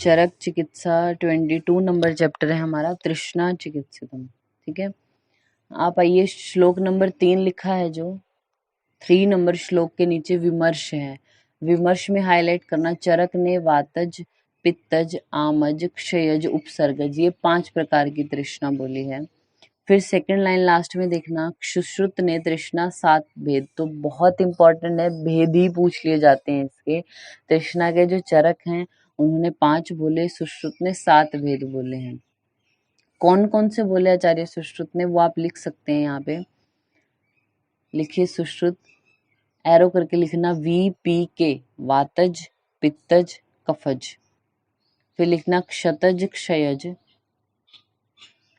चरक चिकित्सा 22 number chapter है हमारा, तृष्णा चिकित्सितम। ठीक है, आप आइए, श्लोक नंबर 3 लिखा है जो 3 नंबर श्लोक के नीचे विमर्श है। विमर्श में हाईलाइट करना, चरक ने वातज, पित्तज, आमज, क्षयज, उपसर्गज, ये 5 प्रकार की तृष्णा बोली है। फिर सेकंड लाइन लास्ट में देखना, सुश्रुत ने तृष्णा 7 भेद, तो बहुत इंपॉर्टेंट है, भेद ही पूछ लिए जाते हैं इसके। तृष्णा के जो चरक हैं उन्होंने 5 बोले, सुश्रुत ने 7 भेद बोले हैं। कौन कौन से बोले आचार्य सुश्रुत ने, वो आप लिख सकते हैं यहाँ पे। लिखिए सुश्रुत, एरो करके लिखना, VPK, वातज, पित्तज, कफज। फिर लिखना क्षतज, क्षयज,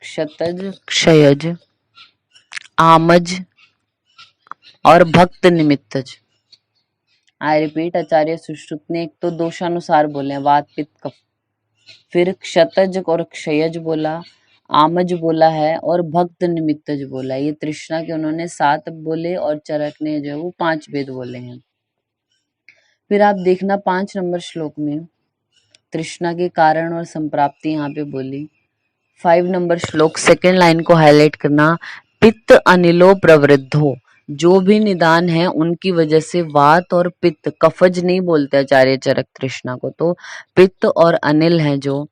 क्षतज, क्षयज, आमज और भक्त निमित्तज। आई रिपीट, आचार्य सुश्रुत ने एक तो दोषानुसार बोले हैं, वात पित्त कफ, फिर क्षतज और क्षयज बोला, आमज बोला है और भक्त निमित्तज बोला। ये तृष्णा के उन्होंने 7 बोले और चरक ने जो है वो 5 भेद बोले हैं। फिर आप देखना 5 नंबर श्लोक में तृष्णा के कारण और संप्राप्ति यहाँ पे बोली। 5 नंबर श्लोक सेकेंड लाइन को हाईलाइट करना, पित्त अनिलो प्रवृद्धो, जो भी निदान है उनकी वजह से वात और पित्त, कफज नहीं बोलते आचार्य चरक तृष्णा को, तो पित्त और अनिल है, जो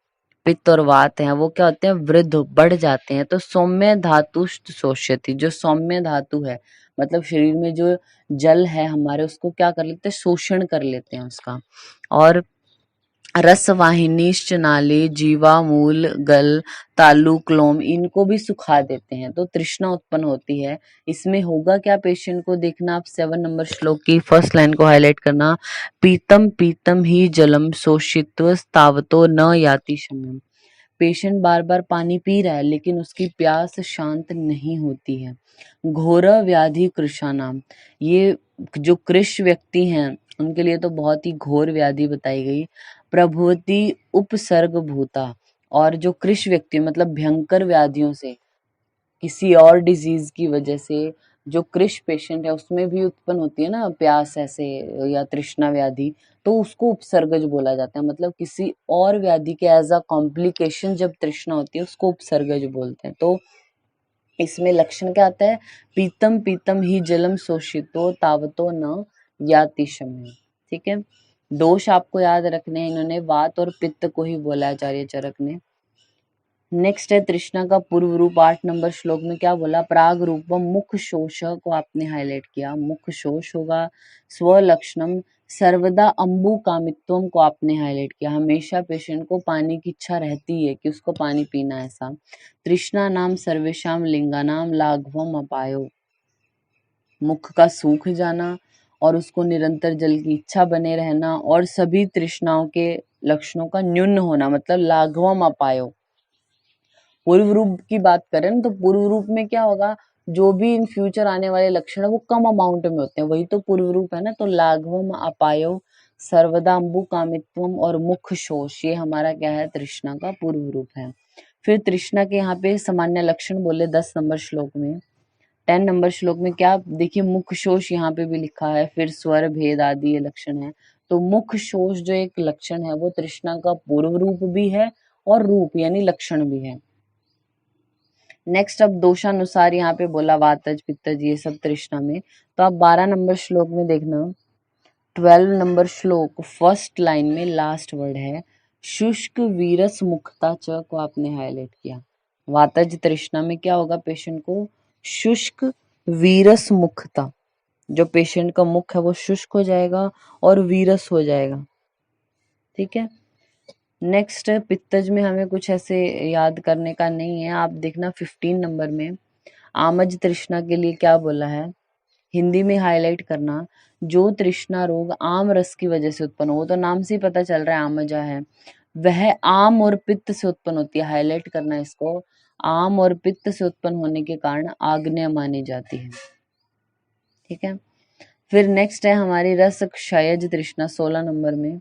पित्त और वात हैं वो क्या होते हैं, वृद्ध, बढ़ जाते हैं। तो सौम्य धातुष्ट शोष्यति, जो सौम्य धातु है मतलब शरीर में जो जल है हमारे, उसको क्या कर लेते हैं, शोषण कर लेते हैं उसका। और रसवाहिनीश्च नाली, जीवा, मूल, गल, तालु, क्लोम, इनको भी सुखा देते हैं, तो तृष्णा उत्पन्न होती है। इसमें होगा क्या पेशेंट को, देखना आप 7 नंबर श्लोक की फर्स्ट लाइन को हाईलाइट करना, पीतम पीतम ही जलम शोषित्व तावतो न याति शम्यम। पेशेंट बार बार पानी पी रहा है लेकिन उसकी प्यास शांत नहीं होती है। घोर व्याधि कृशानाम, ये जो कृश व्यक्ति हैं उनके लिए तो बहुत ही घोर व्याधि बताई गई। प्रभुति उपसर्ग भूता, और जो कृश व्यक्ति मतलब भयंकर व्याधियों से, किसी और डिजीज की वजह से जो कृश पेशेंट है उसमें भी उत्पन्न होती है ना प्यास ऐसे या तृष्णा व्याधि, तो उसको उपसर्गज बोला जाता है। मतलब किसी और व्याधि के एज अ कॉम्प्लिकेशन जब तृष्णा होती है उसको उपसर्गज बोलते हैं। तो इसमें लक्षण क्या आता है, पीतम पीतम ही जलम शोषितो तावतो न याति शम्यम। ठीक है, दोष आपको याद रखने हैं, इन्होंने वात और पित्त को ही बोला आचार्य चरक ने। नेक्स्ट है तृष्णा का पूर्व रूप, 8 नंबर श्लोक में क्या बोला, प्राग रूपम मुख शोष को आपने हाईलाइट किया, मुख शोष होगा। स्वलक्षणम सर्वदा अंबु कामित्वम को आपने हाईलाइट किया, हमेशा पेशेंट को पानी की इच्छा रहती है कि उसको पानी पीना है ऐसा। तृष्णा नाम सर्वेशाम लिंगानाम लाघवम अपायो, मुख का सूख जाना और उसको निरंतर जल की इच्छा बने रहना और सभी तृष्णाओं के लक्षणों का न्यून होना, मतलब लाघवम अपायो। पूर्व रूप की बात करें तो पूर्व रूप में क्या होगा, जो भी इन फ्यूचर आने वाले लक्षण है वो कम अमाउंट में होते हैं, वही तो पूर्व रूप है ना। तो लाघवम अपायो, सर्वदा अम्बु कामित्वम और मुख शोष, ये हमारा क्या है, तृष्णा का पूर्व रूप है। फिर तृष्णा के यहाँ पे सामान्य लक्षण बोले 10 नंबर श्लोक में। 10 नंबर श्लोक में क्या, देखिए मुख शोष यहाँ पे भी लिखा है, फिर स्वर भेद आदि ये लक्षण है। तो मुख शोष जो एक लक्षण है वो तृष्णा का पूर्व रूप भी है और रूप यानी लक्षण भी है। नेक्स्ट अब दोषानुसार यहाँ पे बोला वातज पित्तज ये सब तृष्णा में। तो आप 12 नंबर श्लोक में देखना, 12 नंबर श्लोक फर्स्ट लाइन में लास्ट वर्ड है शुष्क वीरस मुखता च को आपने हाईलाइट किया। वातज तृष्णा में क्या होगा, पेशेंट को शुष्क वीरस मुखता, जो पेशेंट का मुख है वो शुष्क हो जाएगा और वीरस हो जाएगा। ठीक है, नेक्स्ट पित्तज में हमें कुछ ऐसे याद करने का नहीं है, आप देखना 15 नंबर में आमज तृष्णा के लिए क्या बोला है, हिंदी में हाईलाइट करना, जो तृष्णा रोग आम रस की वजह से उत्पन्न हो, तो नाम से ही पता चल रहा है आमजा है, वह आम और पित्त से उत्पन्न होती है। हाईलाइट करना इसको, आम और पित्त से उत्पन्न होने के कारण आग्नेय मानी जाती है। ठीक है, फिर नेक्स्ट है हमारी रस क्षयज तृष्णा 16 नंबर में,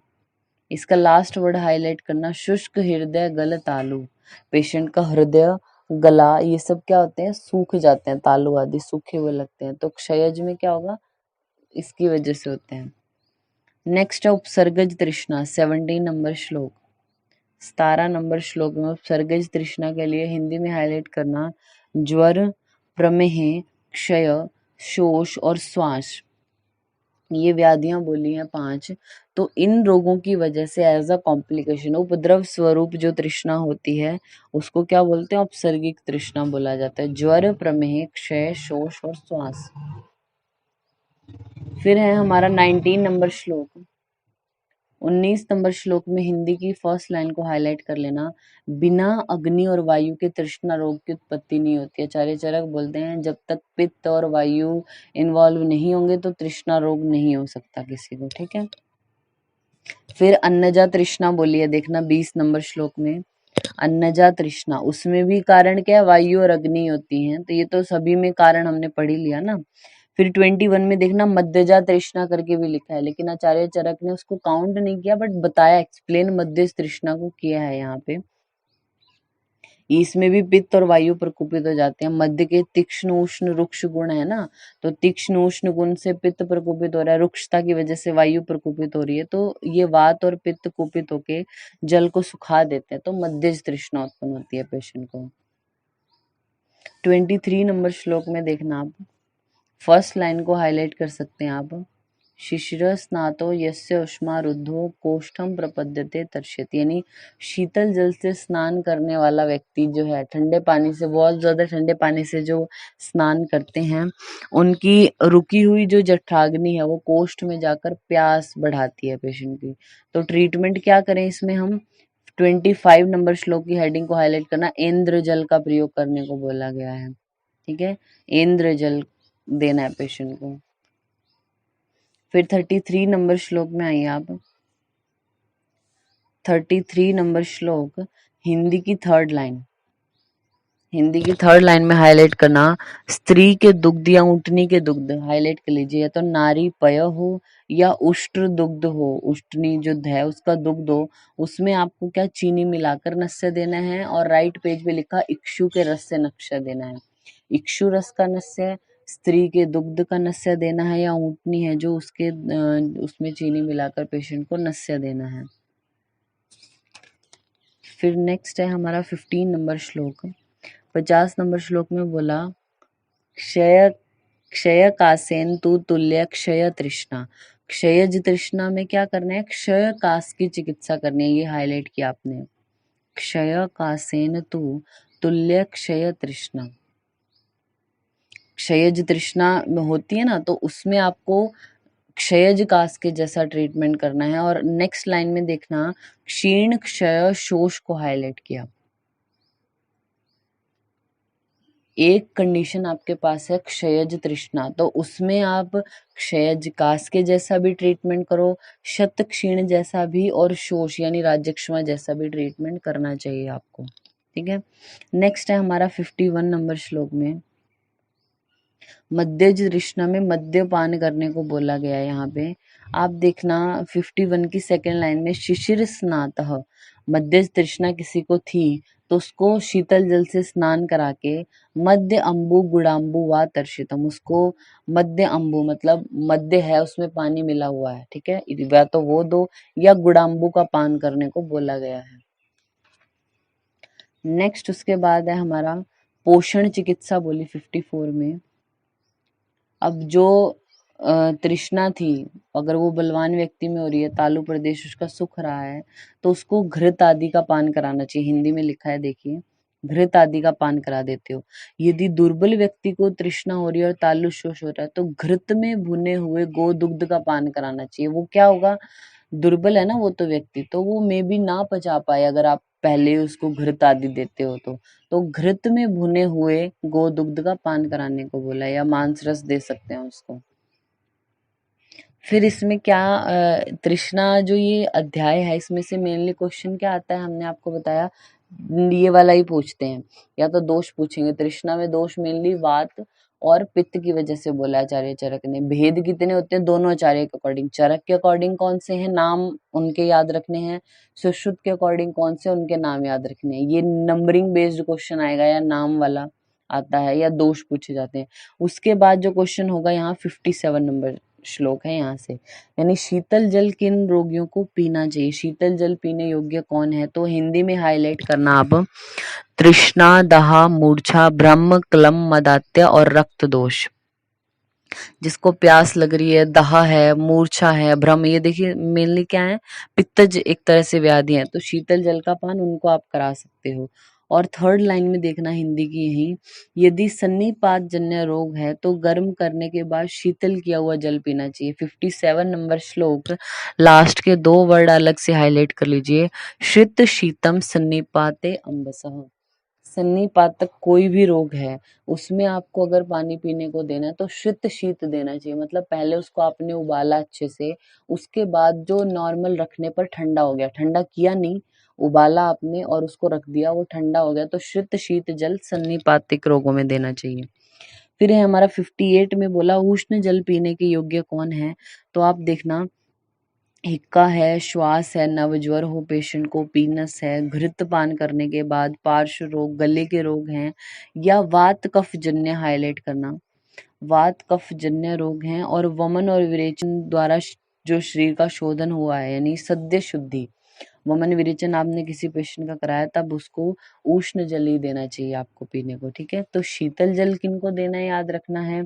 इसका लास्ट वर्ड हाईलाइट करना, शुष्क हृदय गल तालु, पेशेंट का हृदय गला ये सब क्या होते हैं, सूख जाते हैं, तालु आदि सूखे हुए लगते हैं। तो क्षयज में क्या होगा, इसकी वजह से होते हैं। नेक्स्ट है उपसर्गज तृष्णा 17 नंबर श्लोक, 17 नंबर श्लोक में उपसर्गज तृष्णा के लिए हिंदी में हाईलाइट करना ज्वर, प्रमेह, क्षय, शोष और श्वास, ये व्याधियां बोली हैं 5। तो इन रोगों की वजह से एज अ कॉम्प्लिकेशन उपद्रव स्वरूप जो तृष्णा होती है उसको क्या बोलते हैं, उपसर्गिक तृष्णा बोला जाता है। ज्वर, प्रमेह, क्षय, शोष और श्वास। फिर है हमारा 19 नंबर श्लोक। 19 नंबर श्लोक में हिंदी की फर्स्ट लाइन को हाईलाइट कर लेना, बिना अग्नि और वायु के तृष्णा रोग की उत्पत्ति नहीं होती। आचार्य चरक बोलते हैं जब तक पित्त और वायु इन्वॉल्व नहीं होंगे तो तृष्णा रोग नहीं हो सकता किसी को, ठीक है। फिर अन्नजा तृष्णा बोली है, देखना 20 नंबर श्लोक में अन्नजा तृष्णा, उसमें भी कारण क्या है, वायु और अग्नि होती हैं, तो ये तो सभी में कारण हमने पढ़ ही लिया ना। फिर 21 में देखना मध्यजा तृष्णा करके भी लिखा है, लेकिन आचार्य चरक ने उसको काउंट नहीं किया बट बताया, एक्सप्लेन मध्य तृष्णा को किया है यहाँ पे। इसमें भी पित्त और वायु प्रकोपित हो जाते हैं। मध्य के तीक्ष्ण उष्ण रुक्ष गुण है ना, तो तीक्ष्ण उष्ण गुण से पित्त प्रकोपित हो रहा है, रुक्षता की वजह से वायु प्रकोपित हो रही है, तो ये वात और पित्त कुपित होके जल को सुखा देते हैं, तो मध्य तृष्णा उत्पन्न होती है पेशेंट को। 23 नंबर श्लोक में देखना आप, फर्स्ट लाइन को हाईलाइट कर सकते हैं आप, शिशिर स्नातो यस्य उष्मा रुद्धो कोष्ठम प्रपद्यते तर्ष्यति, यानी शीतल जल से स्नान करने वाला व्यक्ति जो है, ठंडे पानी से, बहुत ज्यादा ठंडे पानी से जो स्नान करते हैं, उनकी रुकी हुई जो जठराग्नि है वो कोष्ठ में जाकर प्यास बढ़ाती है पेशेंट की। तो ट्रीटमेंट क्या करें इसमें हम, 25 नंबर श्लोक की हेडिंग को हाईलाइट करना, इंद्र जल का प्रयोग करने को बोला गया है, ठीक है, इंद्र जल देना है पेशेंट को। फिर 33 नंबर श्लोक में आइए आप, 33 नंबर श्लोक, हिंदी की थर्ड लाइन, हिंदी की थर्ड लाइन में हाईलाइट करना, स्त्री के दुग्ध या ऊँटनी के दुग्ध, हाईलाइट कर लीजिए, या तो नारी पय हो या उष्ट्र दुग्ध हो, उष्टनी जो है उसका दुग्ध हो, उसमें आपको क्या चीनी मिलाकर नस्य देना है, और राइट पेज पे लिखा इक्षु के रस से नस्य देना है। इक्षु रस का नस्य, स्त्री के दुग्ध का नस्य देना है, या ऊँटनी है जो उसके उसमें चीनी मिलाकर पेशेंट को नस्य देना है। फिर नेक्स्ट है हमारा 15 नंबर श्लोक। 50 नंबर श्लोक में बोला, क्षय क्षय कासेन तु तुल्य क्षय तृष्णा, क्षयज तृष्णा में क्या करना है, क्षय कास की चिकित्सा करनी है, ये हाईलाइट किया आपने, क्षय कासेन तु तुल्य क्षय तृष्णा, क्षयज तृष्णा होती है ना, तो उसमें आपको क्षयज कास के जैसा ट्रीटमेंट करना है। और नेक्स्ट लाइन में देखना, क्षीण क्षय शोष को हाईलाइट किया। एक कंडीशन आपके पास है क्षयज तृष्णा, तो उसमें आप क्षयज कास के जैसा भी ट्रीटमेंट करो, शत क्षीण जैसा भी, और शोष यानी राज्यक्षमा जैसा भी ट्रीटमेंट करना चाहिए आपको, ठीक है। नेक्स्ट है हमारा 51 नंबर श्लोक में, मध्य तृष्णा में मद्यपान करने को बोला गया है। यहाँ पे आप देखना 51 की सेकेंड लाइन में, शिशिर स्नातः, मध्य तृष्णा किसी को थी तो उसको शीतल जल से स्नान करा के, मध्य अम्बु गुड़ाम्बु वा तर्षितम, उसको मध्य अम्बु मतलब मध्य है उसमें पानी मिला हुआ है, ठीक है, या तो वो दो, या गुड़ाम्बु का पान करने को बोला गया है। नेक्स्ट उसके बाद है हमारा पोषण चिकित्सा बोली 54 में। अब जो तृष्णा थी, अगर वो बलवान व्यक्ति में हो रही है, तालु प्रदेश उसका सुख रहा है, तो उसको घृत आदि का पान कराना चाहिए। हिंदी में लिखा है देखिए, घृत आदि का पान करा देते हो। यदि दुर्बल व्यक्ति को तृष्णा हो रही है और तालु शोष हो रहा है, तो घृत में भुने हुए गो दुग्ध का पान कराना चाहिए। वो क्या होगा, दुर्बल है ना वो तो व्यक्ति, तो वो मे भी ना पचा पाए अगर आप पहले उसको घृत आदि देते हो तो घृत में भुने हुए गो दुग्ध का पान कराने को बोला है, या मांस रस दे सकते हैं उसको। फिर इसमें क्या तृष्णा जो ये अध्याय है, इसमें से मेनली क्वेश्चन क्या आता है, हमने आपको बताया ये वाला ही पूछते हैं, या तो दोष पूछेंगे। तृष्णा में दोष मेनली वात और पित्त की वजह से बोला आचार्य चरक ने। भेद कितने होते हैं दोनों आचार्य के अकॉर्डिंग, चरक के अकॉर्डिंग कौन से हैं, नाम उनके याद रखने हैं, सुश्रुत के अकॉर्डिंग कौन से, उनके नाम याद रखने हैं। ये नंबरिंग बेस्ड क्वेश्चन आएगा, या नाम वाला आता है, या दोष पूछे जाते हैं। उसके बाद जो क्वेश्चन होगा यहाँ 57 नंबर श्लोक है यहाँ से। यानी शीतल जल किन रोगियों को पीना चाहिए, शीतल जल पीने योग्य कौन है, तो हिंदी में हाईलाइट करना आप, तृष्णा, दाह, मूर्छा, भ्रम, क्लम, मदात्य और रक्त दोष। जिसको प्यास लग रही है, दाह है, मूर्छा है, भ्रम, ये देखिए मेनली क्या है, पित्तज एक तरह से व्याधि है, तो शीतल जल का पान उनको आप करा सकते हो। और थर्ड लाइन में देखना हिंदी की यही, यदि सन्निपात जन्य रोग है तो गर्म करने के बाद शीतल किया हुआ जल पीना चाहिए। 57 नंबर श्लोक, लास्ट के 2 वर्ड अलग से हाईलाइट कर लीजिए, श्रित शीतम सन्निपाते अम्बसः। सन्निपातक कोई भी रोग है उसमें आपको अगर पानी पीने को देना है तो श्रित शीत देना चाहिए, मतलब पहले उसको आपने उबाला अच्छे से, उसके बाद जो नॉर्मल रखने पर ठंडा हो गया, ठंडा किया नहीं, उबाला आपने और उसको रख दिया, वो ठंडा हो गया, तो श्रित शीत जल सन्निपातिक रोगों में देना चाहिए। फिर है हमारा 58 में बोला उष्ण जल पीने के योग्य कौन है, तो आप देखना, हिक्का है, श्वास है, नवज्वर हो पेशेंट को, पीनस है, घृत पान करने के बाद, पार्श्व रोग, गले के रोग हैं, या वात कफ जन्य हाईलाइट करना, वात कफ जन्य रोग हैं, और वमन और विरेचन द्वारा जो शरीर का शोधन हुआ है, यानी सद्य शुद्धि, वमन विरेचन आपने किसी पेशेंट का कराया तब उसको उष्ण जल ही देना चाहिए आपको पीने को, ठीक है। तो शीतल जल किनको देना है याद रखना है,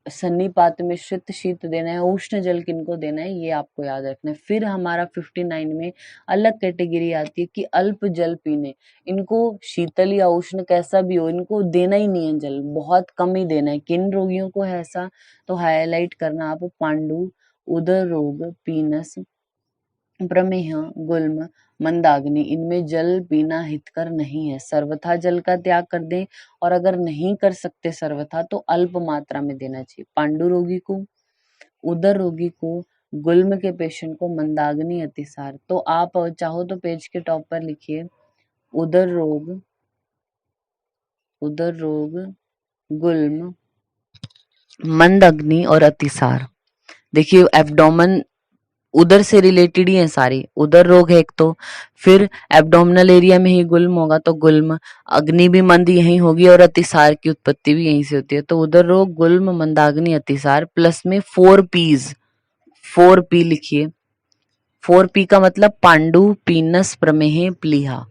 सन्निपात में श्रित शीत देना है, उष्ण जल किनको देना है ये आपको याद रखना है। फिर हमारा 59 में अलग कैटेगरी आती है कि अल्प जल पीने, इनको शीतल या उष्ण कैसा भी हो इनको देना ही नहीं है जल, बहुत कम ही देना है। किन रोगियों को है ऐसा, तो हाईलाइट करना आप, पांडु, उदर रोग, पीनस, प्रमेह, गुल्म, मंदाग्नि, इनमें जल पीना हितकर नहीं है, सर्वथा जल का त्याग कर दें, और अगर नहीं कर सकते सर्वथा तो अल्प मात्रा में देना चाहिए। पांडु रोगी को, उदर रोगी को, गुल्म के पेशेंट को, मंदाग्नि, अतिसार। तो आप चाहो तो पेज के टॉप पर लिखिए, उदर रोग, उदर रोग, गुल्म, मंदग्नि और अतिसार। देखिए एब्डोमेन उधर से रिलेटेड ही है सारी, उधर रोग है एक तो, फिर एब्डोमिनल एरिया में ही गुल्म होगा तो गुल्म, अग्नि भी मंद यहीं होगी और अतिसार की उत्पत्ति भी यहीं से होती है, तो उधर रोग, गुल्म, मंदाग्नि, अतिसार, प्लस में 4 पीज, 4 पी लिखिए, 4 पी का मतलब पांडु, पीनस, प्रमेह, प्लीहा,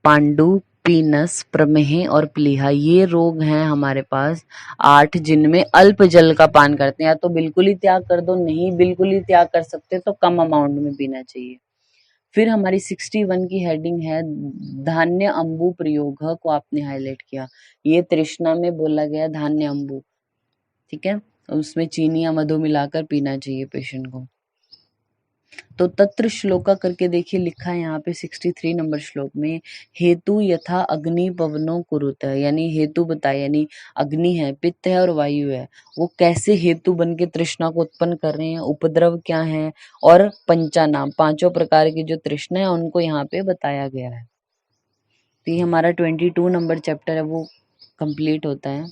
पांडु, पीनस, प्रमेह और प्लीहा, ये रोग हैं हमारे पास 8, जिनमें अल्प जल का पान करते हैं, या तो बिल्कुल ही त्याग कर दो, नहीं बिल्कुल ही त्याग कर सकते तो कम अमाउंट में पीना चाहिए। फिर हमारी 61 की हेडिंग है धान्य अंबु प्रयोग को आपने हाईलाइट किया, ये तृष्णा में बोला गया धान्य अंबु, ठीक है, उसमें चीनी या मधु मिलाकर पीना चाहिए पेशेंट को। तो तत्र श्लोका करके देखिए लिखा है यहाँ पे 63 नंबर श्लोक में, हेतु यथा अग्नि पवनो कुरुत, यानी हेतु बताए, यानी अग्नि है, पित्त है और वायु है, वो कैसे हेतु बन के तृष्णा को उत्पन्न कर रहे हैं, उपद्रव क्या है, और पंचानाम, 5 प्रकार की जो तृष्णा है उनको यहाँ पे बताया गया है। तो ये हमारा 22 नंबर चैप्टर है वो कंप्लीट होता है।